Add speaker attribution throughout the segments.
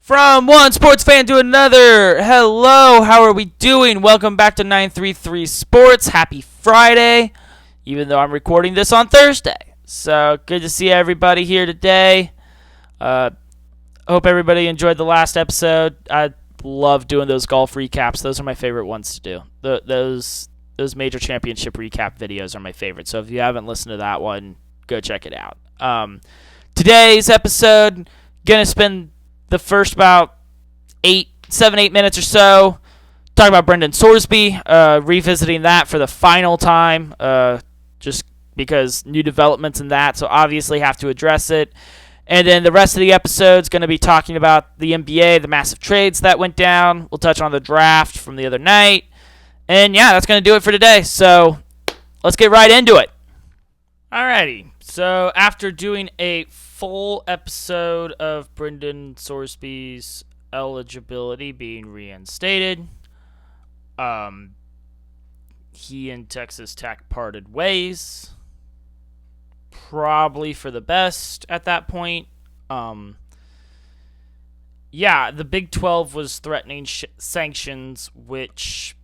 Speaker 1: From one sports fan to another, hello, how are we doing? Welcome back to 933 Sports. Happy Friday, even though I'm recording this on Thursday. So, good to see everybody here today. Hope everybody enjoyed the last episode. I love doing those golf recaps. Those are my favorite ones to do. Those major championship recap videos are my favorite. So, if you haven't listened to that one, go check it out. Today's episode, gonna spend the first about 8 minutes or so talking about Brendan Sorsby, revisiting that for the final time, just because new developments in that, so obviously have to address it. And then the rest of the episode is going to be talking about the NBA, the massive trades that went down. We'll touch on the draft from the other night. And yeah, that's going to do it for today. So let's get right into it. Alrighty, so after doing a full episode of Brendan Sorsby's eligibility being reinstated, he and Texas Tech parted ways, probably for the best at that point. The Big 12 was threatening sanctions, which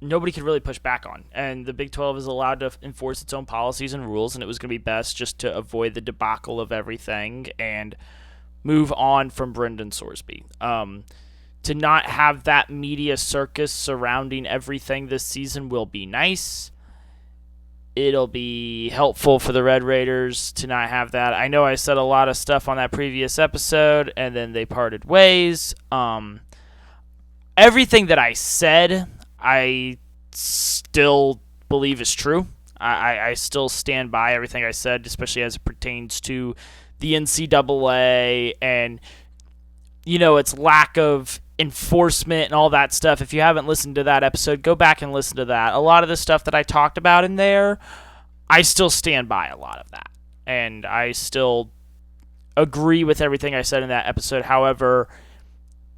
Speaker 1: nobody could really push back on. And the Big 12 is allowed to enforce its own policies and rules, and it was going to be best just to avoid the debacle of everything and move on from Brendan Sorsby. To not have that media circus surrounding everything this season will be nice. It'll be helpful for the Red Raiders to not have that. I know I said a lot of stuff on that previous episode, and then they parted ways. Everything that I said, I still believe is true. I still stand by everything I said, especially as it pertains to the NCAA and, its lack of enforcement and all that stuff. If you haven't listened to that episode, go back and listen to that. A lot of the stuff that I talked about in there, I still stand by a lot of that. And I still agree with everything I said in that episode. However,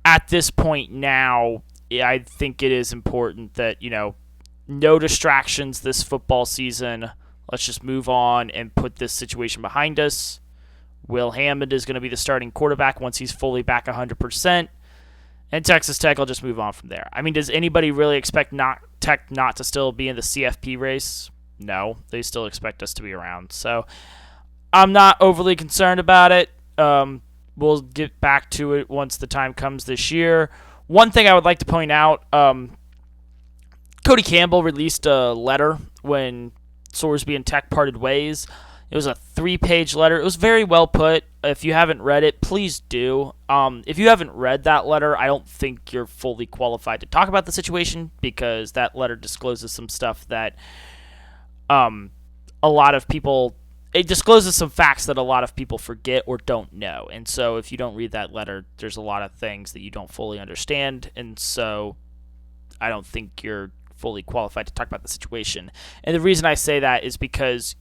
Speaker 1: at this point now, I think it is important that, no distractions this football season. Let's just move on and put this situation behind us. Will Hammond is going to be the starting quarterback once he's fully back 100%. And Texas Tech will just move on from there. I mean, does anybody really expect Tech not to still be in the CFP race? No, they still expect us to be around. So I'm not overly concerned about it. We'll get back to it once the time comes this year. One thing I would like to point out, Cody Campbell released a letter when Sorsby and Tech parted ways. It was a 3-page letter. It was very well put. If you haven't read it, please do. If you haven't read that letter, I don't think you're fully qualified to talk about the situation because that letter discloses some stuff that a lot of people... It discloses some facts that a lot of people forget or don't know. And so if you don't read that letter, there's a lot of things that you don't fully understand. And so I don't think you're fully qualified to talk about the situation. And the reason I say that is because,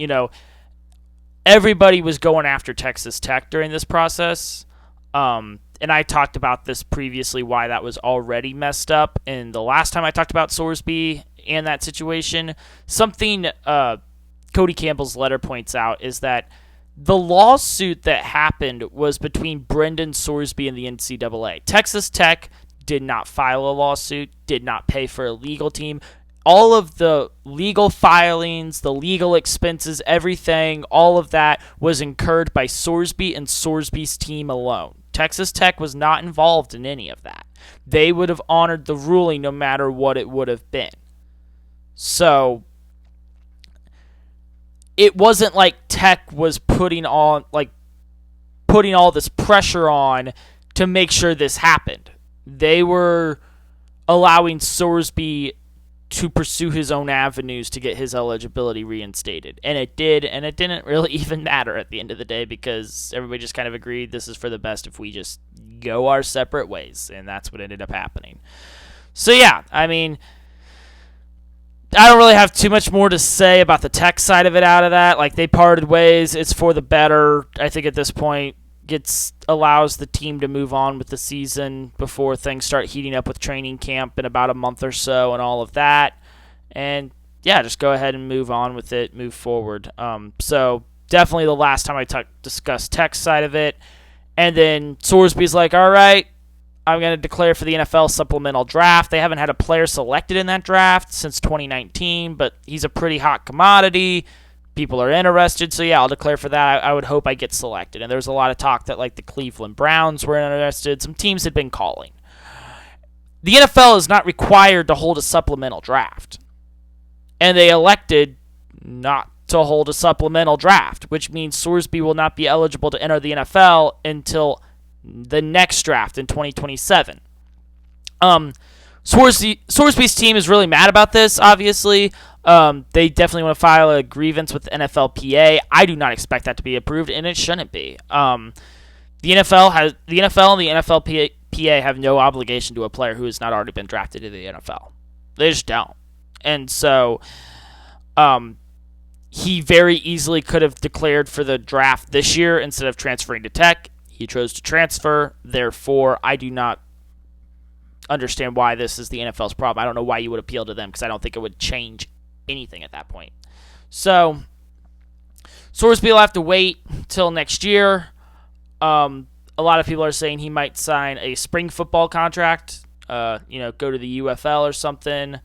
Speaker 1: everybody was going after Texas Tech during this process. And I talked about this previously, why that was already messed up. And the last time I talked about Sorsby and that situation, something Cody Campbell's letter points out is that the lawsuit that happened was between Brendan Sorsby and the NCAA. Texas Tech did not file a lawsuit, did not pay for a legal team. All of the legal filings, the legal expenses, everything, all of that was incurred by Sorsby and Sorsby's team alone. Texas Tech was not involved in any of that. They would have honored the ruling no matter what it would have been. So it wasn't like Tech was putting all this pressure on to make sure this happened. They were allowing Sorsby to pursue his own avenues to get his eligibility reinstated. And it did, and it didn't really even matter at the end of the day because everybody just kind of agreed this is for the best if we just go our separate ways, and that's what ended up happening. So yeah, I mean, I don't really have too much more to say about the Tech side of it out of that. Like, they parted ways. It's for the better. I think at this point, allows the team to move on with the season before things start heating up with training camp in about a month or so and all of that. And yeah, just go ahead and move on with it, move forward. So definitely the last time I discussed Tech's side of it. And then Sorsby's like, all right, I'm going to declare for the NFL supplemental draft. They haven't had a player selected in that draft since 2019, but he's a pretty hot commodity. People are interested, so yeah, I'll declare for that. I would hope I get selected. And there's a lot of talk that like the Cleveland Browns were interested. Some teams had been calling. The NFL is not required to hold a supplemental draft. And they elected not to hold a supplemental draft, which means Sorsby will not be eligible to enter the NFL until the next draft in 2027. Sorsby's team is really mad about this, obviously. They definitely want to file a grievance with the NFLPA. I do not expect that to be approved, and it shouldn't be. The NFL and the NFLPA have no obligation to a player who has not already been drafted to the NFL. They just don't. And so he very easily could have declared for the draft this year instead of transferring to Tech. He chose to transfer. Therefore, I do not understand why this is the NFL's problem. I don't know why you would appeal to them because I don't think it would change anything at that point. So, Sorsby will have to wait till next year. A lot of people are saying he might sign a spring football contract, go to the UFL or something,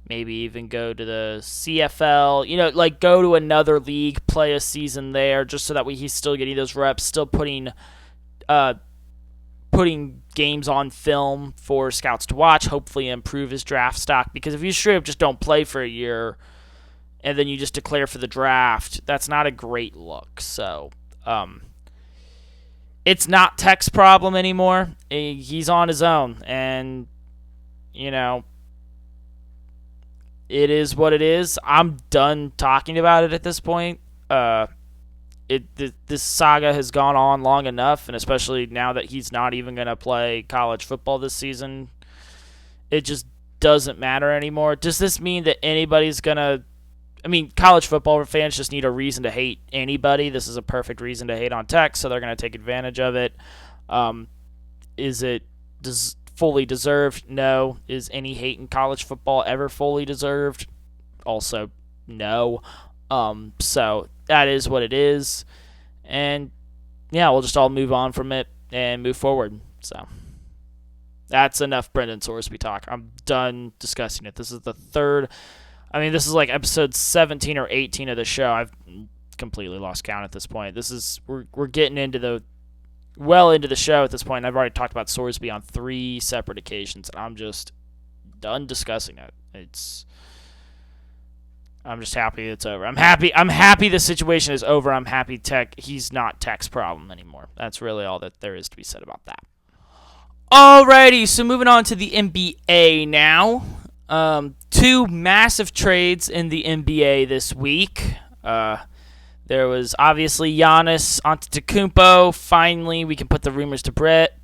Speaker 1: maybe even go to the CFL, go to another league, play a season there, just so that way he's still getting those reps, still putting games on film for scouts to watch, hopefully improve his draft stock, because if you straight up just don't play for a year and then you just declare for the draft, that's not a great look. So, it's not Tech's problem anymore. He's on his own, and, it is what it is. I'm done talking about it at this point. This saga has gone on long enough, and especially now that he's not even going to play college football this season, it just doesn't matter anymore. Does this mean that anybody's going to... college football fans just need a reason to hate anybody. This is a perfect reason to hate on Tech, so they're going to take advantage of it. Is it fully deserved? No. Is any hate in college football ever fully deserved? Also, no. So that is what it is. And yeah, we'll just all move on from it and move forward. So that's enough Brendan Sorsby talk. I'm done discussing it. This is the third. This is like episode 17 or 18 of the show. I've completely lost count at this point. We're getting into the show at this point. I've already talked about Sorsby on 3 separate occasions, and I'm just done discussing it. I'm just happy it's over. I'm happy the situation is over. I'm happy he's not Tech's problem anymore. That's really all that there is to be said about that. Alrighty, so moving on to the NBA now. 2 massive trades in the NBA this week. There was obviously Giannis Antetokounmpo. Finally, we can put the rumors to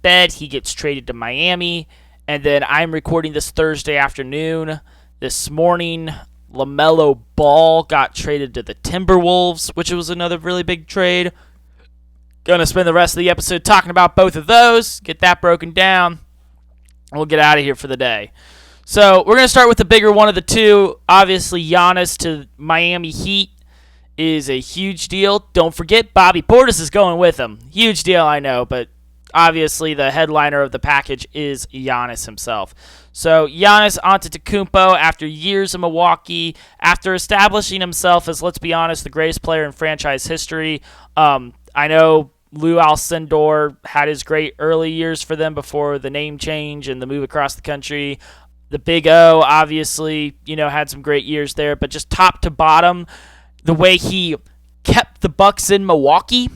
Speaker 1: bed. He gets traded to Miami. And then I'm recording this Thursday afternoon. This morning, LaMelo Ball got traded to the Timberwolves, which was another really big trade. Gonna spend the rest of the episode talking about both of those, get that broken down, and we'll get out of here for the day. So we're gonna start with the bigger one of the two. Obviously, Giannis to Miami Heat is a huge deal. Don't forget, Bobby Portis is going with him. Huge deal, I know, but obviously the headliner of the package is Giannis himself. So Giannis Antetokounmpo, after years in Milwaukee, after establishing himself as, let's be honest, the greatest player in franchise history. I know Lou Alcindor had his great early years for them before the name change and the move across the country. The Big O, obviously, had some great years there, but just top to bottom, the way he kept the Bucks in Milwaukee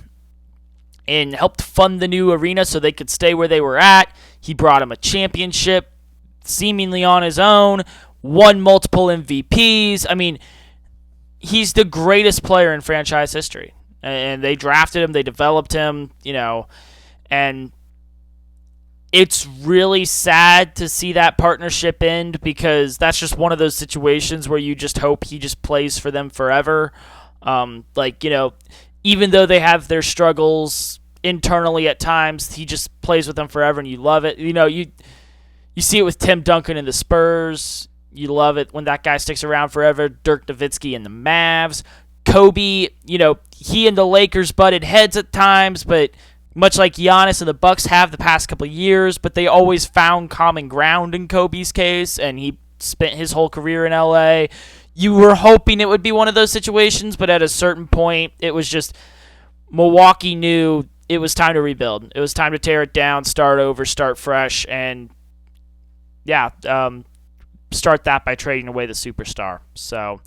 Speaker 1: and helped fund the new arena so they could stay where they were at. He brought him a championship seemingly on his own, won multiple MVPs. He's the greatest player in franchise history. And they drafted him, they developed him, and it's really sad to see that partnership end because that's just one of those situations where you just hope he just plays for them forever. Even though they have their struggles internally at times, he just plays with them forever and you love it. You see it with Tim Duncan in the Spurs. You love it when that guy sticks around forever. Dirk Nowitzki in the Mavs. Kobe, he and the Lakers butted heads at times, but much like Giannis and the Bucks have the past couple of years, but they always found common ground in Kobe's case, and he spent his whole career in LA. You were hoping it would be one of those situations, but at a certain point, it was just Milwaukee knew it was time to rebuild. It was time to tear it down, start over, start fresh, and start that by trading away the superstar. So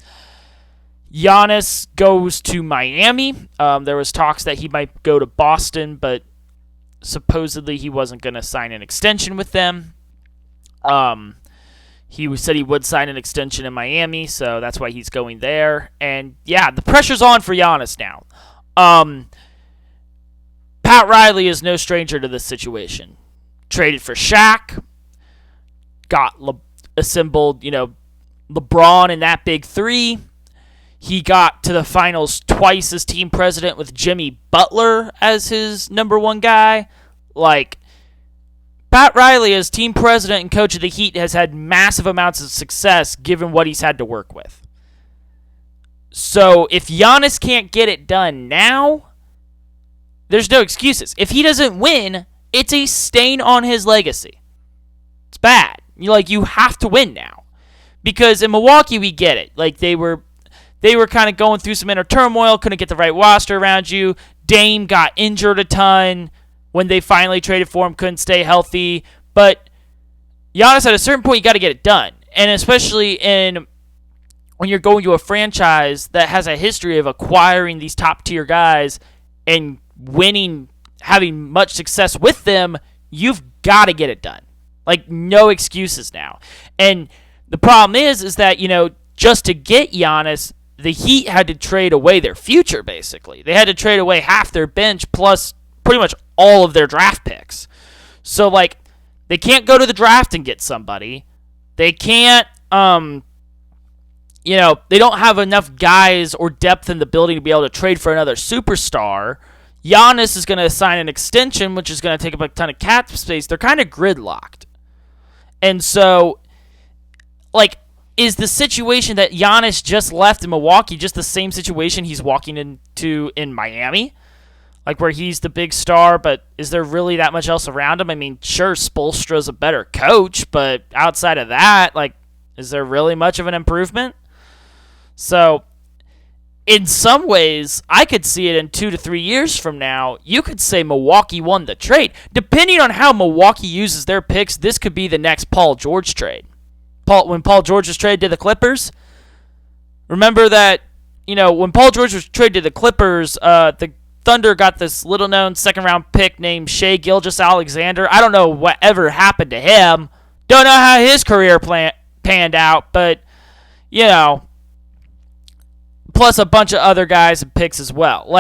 Speaker 1: Giannis goes to Miami. There was talks that he might go to Boston, but supposedly he wasn't going to sign an extension with them. He said he would sign an extension in Miami, so that's why he's going there. And yeah, the pressure's on for Giannis now. Pat Riley is no stranger to this situation. Traded for Shaq, got assembled, LeBron in that big three. He got to the finals twice as team president with Jimmy Butler as his number one guy. Like, Pat Riley as team president and coach of the Heat has had massive amounts of success given what he's had to work with. So if Giannis can't get it done now, there's no excuses. If he doesn't win, it's a stain on his legacy. It's bad. You have to win now. Because in Milwaukee, we get it. Like, they were kind of going through some inner turmoil, couldn't get the right roster around you. Dame got injured a ton when they finally traded for him, couldn't stay healthy. But Giannis, at a certain point, you got to get it done. And especially when you're going to a franchise that has a history of acquiring these top-tier guys and winning, having much success with them, you've got to get it done. Like, no excuses now. And the problem is that, just to get Giannis, the Heat had to trade away their future, basically. They had to trade away half their bench plus pretty much all of their draft picks. So, they can't go to the draft and get somebody. They can't, they don't have enough guys or depth in the building to be able to trade for another superstar. Giannis is going to sign an extension, which is going to take up a ton of cap space. They're kind of gridlocked. And so, is the situation that Giannis just left in Milwaukee just the same situation he's walking into in Miami? Where he's the big star, but is there really that much else around him? I mean, sure, Spoelstra's a better coach, but outside of that, is there really much of an improvement? So, in some ways, I could see it in 2 to 3 years from now. You could say Milwaukee won the trade. Depending on how Milwaukee uses their picks, this could be the next Paul George trade. When Paul George was traded to the Clippers, remember that, when Paul George was traded to the Clippers, the Thunder got this little-known second-round pick named Shai Gilgeous-Alexander. I don't know whatever happened to him. Don't know how his career panned out, but, plus a bunch of other guys and picks as well.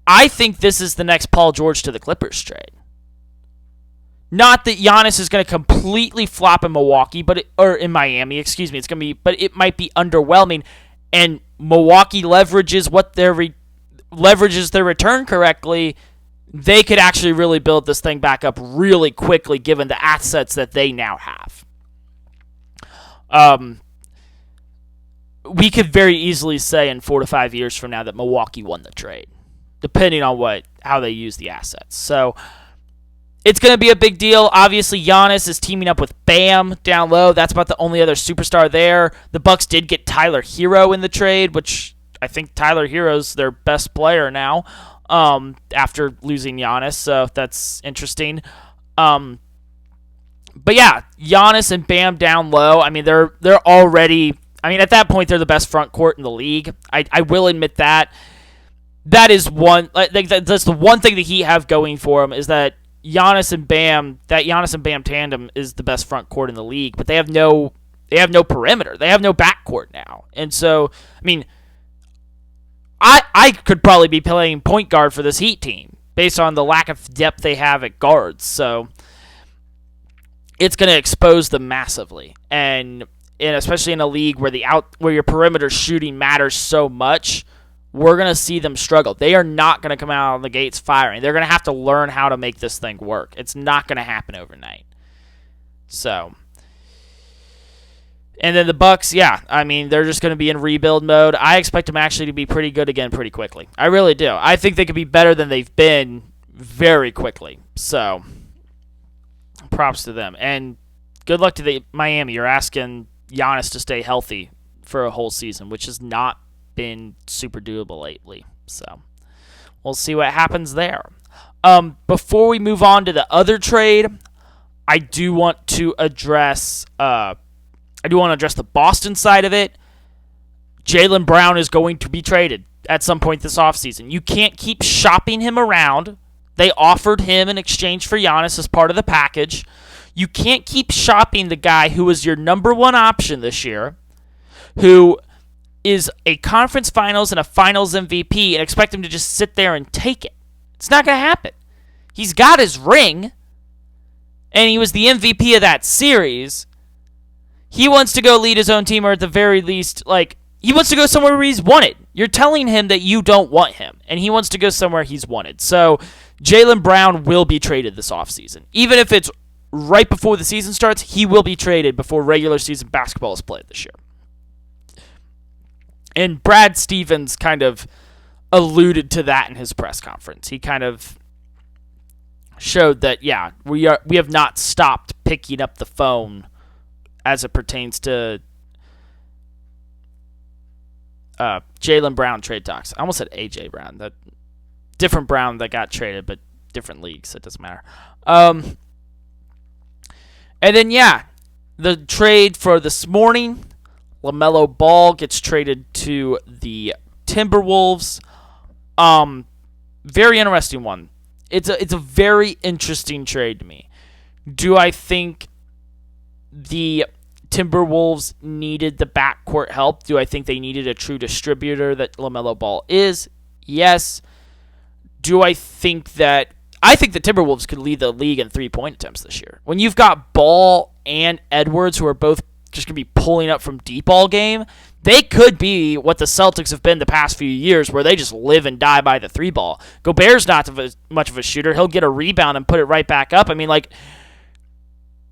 Speaker 1: I think this is the next Paul George to the Clippers trade. Not that Giannis is going to completely flop in Milwaukee, or in Miami, excuse me. But it might be underwhelming, and Milwaukee leverages their return correctly. They could actually really build this thing back up really quickly, given the assets that they now have. We could very easily say in 4 to 5 years from now that Milwaukee won the trade, depending on how they use the assets. So it's going to be a big deal. Obviously, Giannis is teaming up with Bam down low. That's about the only other superstar there. The Bucks did get Tyler Hero in the trade, which I think Tyler Hero's their best player now after losing Giannis, so that's interesting. But yeah, Giannis and Bam down low. I mean, they're already... at that point, they're the best front court in the league. I will admit that. That is one... that's the one thing that he have going for him, is that Giannis and Bam tandem is the best front court in the league, but they have no perimeter. They have no backcourt now. And so, I could probably be playing point guard for this Heat team based on the lack of depth they have at guards. So it's going to expose them massively. And especially in a league where where your perimeter shooting matters so much, we're going to see them struggle. They are not going to come out on the gates firing. They're going to have to learn how to make this thing work. It's not going to happen overnight. So And then the Bucks, yeah, I mean, they're just going to be in rebuild mode. I expect them actually to be pretty good again pretty quickly. I really do. I think they could be better than they've been very quickly. So, props to them. And good luck to the Miami. You're asking Giannis to stay healthy for a whole season, which has not been super doable lately. So, we'll see what happens there. Before we move on to the other trade, I do want to address the Boston side of it. Jaylen Brown is going to be traded at some point this offseason. You can't keep shopping him around. They offered him in exchange for Giannis as part of the package. You can't keep shopping the guy who was your number one option this year, who is a conference finals and a finals MVP, and expect him to just sit there and take it. It's not going to happen. He's got his ring, and he was the MVP of that series. He wants to go lead his own team, or at the very least, he wants to go somewhere where he's wanted. You're telling him that you don't want him, and he wants to go somewhere he's wanted. So Jaylen Brown will be traded this offseason. Even if it's right before the season starts, he will be traded before regular season basketball is played this year. And Brad Stevens kind of alluded to that in his press conference. He kind of showed that, yeah, we have not stopped picking up the phone as it pertains to Jaylen Brown trade talks. I almost said A.J. Brown. That different Brown that got traded, but different leagues. It doesn't matter. And then, yeah, the trade for this morning, LaMelo Ball gets traded to the Timberwolves. Very interesting one. It's a very interesting trade to me. Do I think the Timberwolves needed the backcourt help? Do I think they needed a true distributor that LaMelo Ball is? Yes. Do I think the Timberwolves could lead the league in three-point attempts this year. When you've got Ball and Edwards, who are both just going to be pulling up from deep all game, they could be what the Celtics have been the past few years, where they just live and die by the three ball. Gobert's not much of a shooter. He'll get a rebound and put it right back up. I mean,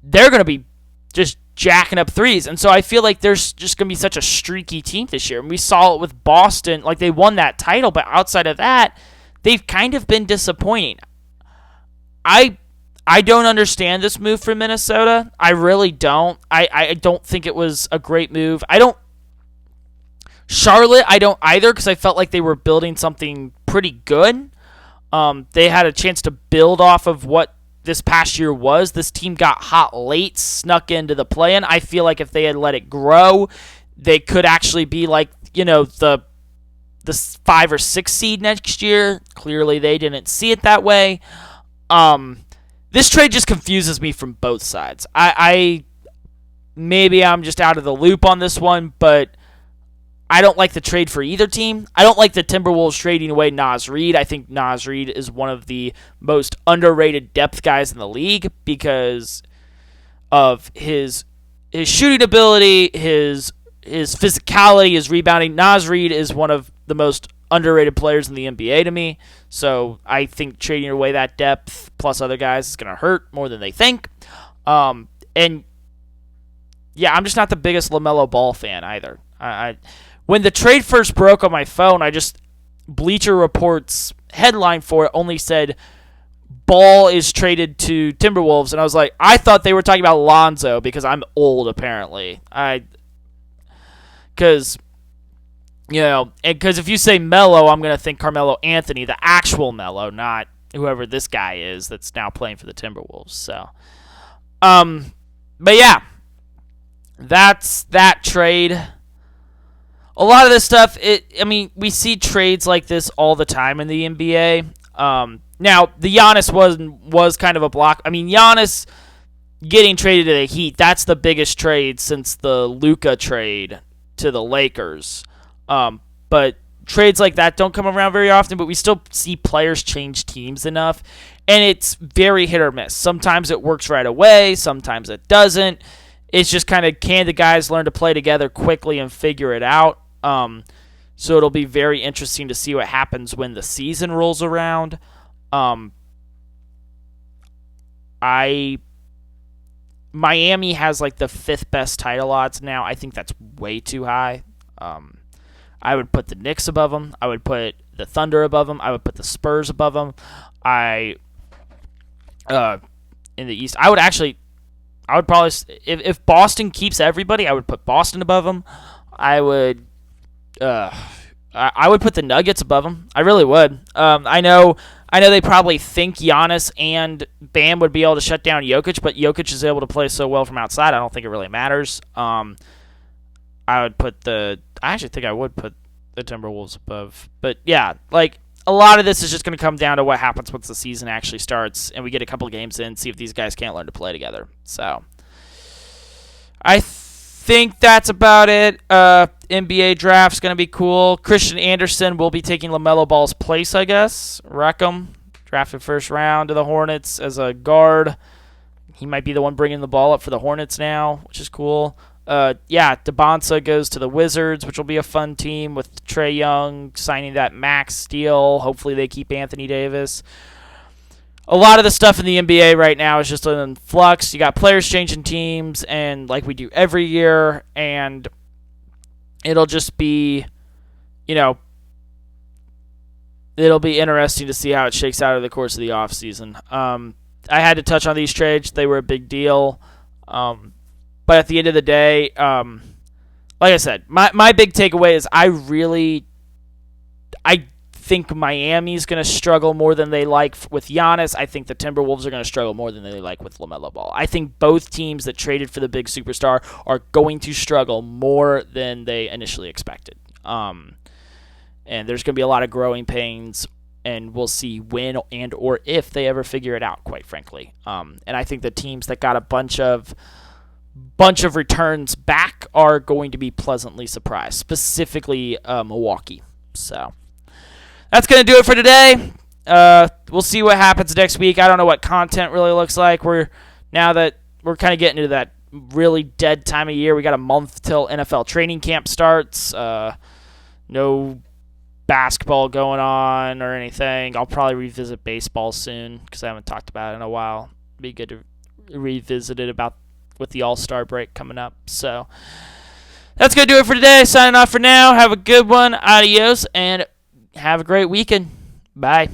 Speaker 1: they're going to be just jacking up threes. And so I feel like there's just going to be such a streaky team this year. And we saw it with Boston. They won that title, but outside of that, they've kind of been disappointing. I don't understand this move from Minnesota. I really don't. I don't think it was a great move. Charlotte, I don't either, because I felt like they were building something pretty good. They had a chance to build off of what this past year was. This team got hot late, snuck into the play-in. I feel like if they had let it grow, they could actually be the 5 or 6 seed next year. Clearly, they didn't see it that way. This trade just confuses me from both sides. Maybe I'm just out of the loop on this one, but I don't like the trade for either team. I don't like the Timberwolves trading away Naz Reid. I think Naz Reid is one of the most underrated depth guys in the league because of his shooting ability, his physicality, his rebounding. Naz Reid is one of the most underrated players in the NBA to me. So I think trading away that depth plus other guys is going to hurt more than they think. And yeah, I'm just not the biggest LaMelo Ball fan either. When the trade first broke on my phone, Bleacher Report's headline for it only said Ball is traded to Timberwolves, and I was like, I thought they were talking about Lonzo because I'm old apparently. Because if you say Melo, I'm gonna think Carmelo Anthony, the actual Melo, not whoever this guy is that's now playing for the Timberwolves. So, but yeah, that's that trade. A lot of this stuff, we see trades like this all the time in the NBA. Now, the Giannis was kind of a block. Giannis getting traded to the Heat, that's the biggest trade since the Luka trade to the Lakers. But trades like that don't come around very often, but we still see players change teams enough, and it's very hit or miss. Sometimes it works right away, sometimes it doesn't. It's just kind of, can the guys learn to play together quickly and figure it out? So it'll be very interesting to see what happens when the season rolls around. Miami has like the 5th best title odds now. I think that's way too high. I would put the Knicks above them. I would put the Thunder above them. I would put the Spurs above them. In the East, I would probably, if Boston keeps everybody, I would put Boston above them. I would put the Nuggets above them. I really would. I know they probably think Giannis and Bam would be able to shut down Jokic, but Jokic is able to play so well from outside, I don't think it really matters. I actually think I would put the Timberwolves above. But yeah, like, a lot of this is just going to come down to what happens once the season actually starts and we get a couple of games in, see if these guys can't learn to play together. So I think that's about it. NBA draft's going to be cool. Christian Anderson will be taking LaMelo Ball's place, I guess. Wreckham, drafted first round to the Hornets as a guard. He might be the one bringing the ball up for the Hornets now, which is cool. DeBonsa goes to the Wizards, which will be a fun team with Trae Young signing that max deal. Hopefully they keep Anthony Davis. A lot of the stuff in the NBA right now is just in flux. You got players changing teams, and like we do every year, and it'll just be, it'll be interesting to see how it shakes out over the course of the offseason. I had to touch on these trades. They were a big deal. But at the end of the day, like I said, my big takeaway is I think Miami's going to struggle more than they like with Giannis. I think the Timberwolves are going to struggle more than they like with LaMelo Ball. I think both teams that traded for the big superstar are going to struggle more than they initially expected. And there's going to be a lot of growing pains, and we'll see when and or if they ever figure it out, quite frankly. And I think the teams that got a bunch of returns back are going to be pleasantly surprised, specifically Milwaukee. So that's going to do it for today. We'll see what happens next week. I don't know what content really looks like. Now that we're kind of getting into that really dead time of year. We got a month till NFL training camp starts. No basketball going on or anything. I'll probably revisit baseball soon because I haven't talked about it in a while. It'd be good to revisit it with the All-Star break coming up. So that's going to do it for today. Signing off for now. Have a good one. Adios, and have a great weekend. Bye.